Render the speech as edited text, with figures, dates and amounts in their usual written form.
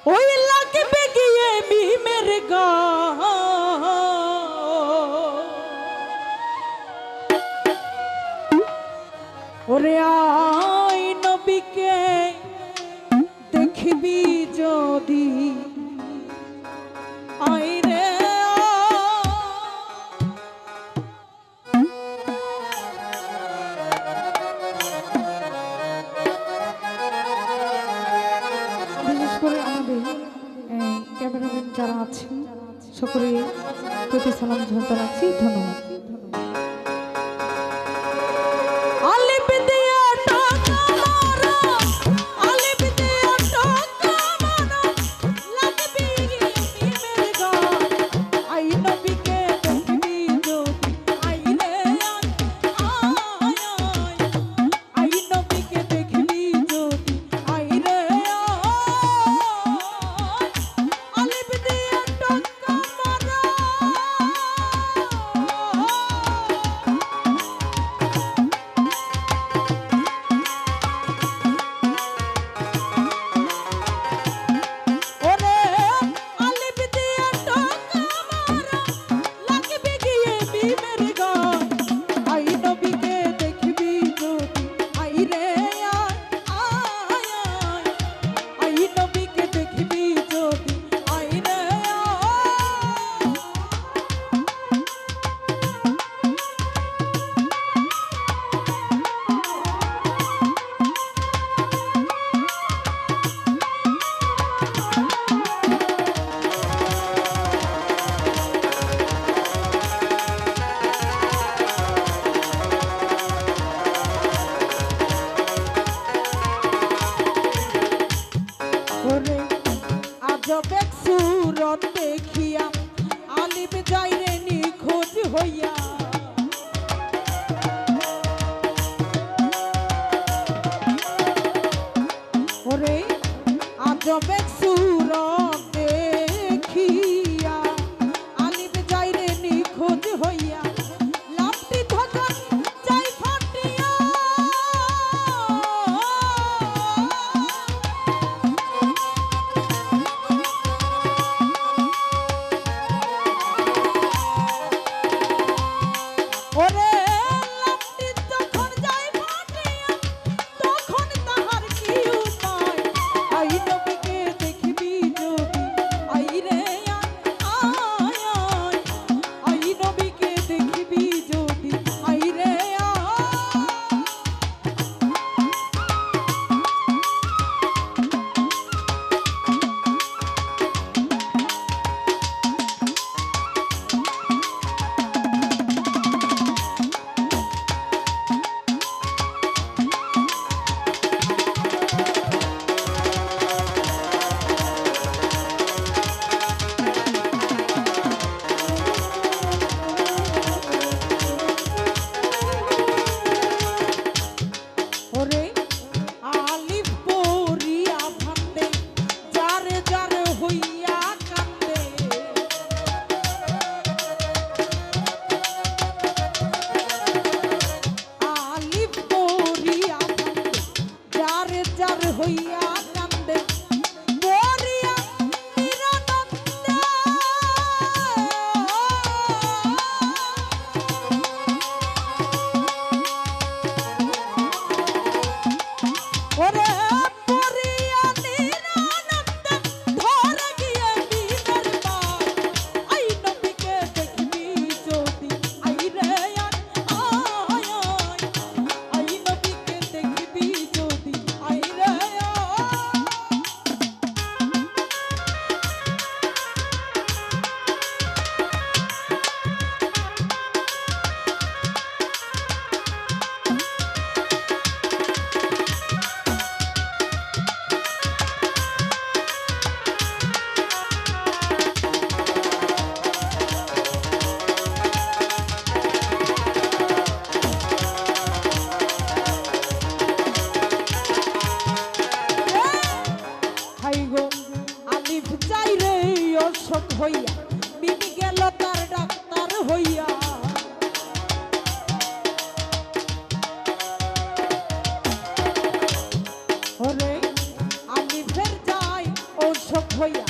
ওই লাগবে গিয়ে মিমের গা ওরে আই নবীকে দেখবি যদি আই রে বিশেষ করে আমাদের ক্যামেরাম্যান যারা আছেন সকলে প্রতি সালাম জানাচ্ছি ধন্যবাদ। আজবেক সুরত দেখিয়া আলিম যাইরে নিখোঁজ হইয়া ওরে আজবেক সুরত দেখিয়া আলিম যাইরে নিখোঁজ হইয়া লাপটি ধকা যাই ফাটিয়া ওরে লাপটি যখন যাই ফাটিয়া তখন তাহার কি উপায় আই নবীকে দেখবি যদি আই রে আয় আই নবীকে দেখবি যদি আই রে ওরে আলিফ পড়িয়া ভান্দে যারে যারে হইয়া কান্দে আলিফ পড়িয়া ভান্দে যারে যারে হইয়া কান্দে মরিয়া নিরানন্দে ওরে পরিয়া নিরানন্দে ধরে গিয়ে মিমের পায় আই নবীকে দেখবি যদি আই রে আয় আই নবীকে দেখবি যদি আই রে হাই গো আলিফ চাই রে অসুখ হইয়া মিমি গেল তার ডাক্তার হইয়া ওরে আলিফের যাই অসুখ হইয়া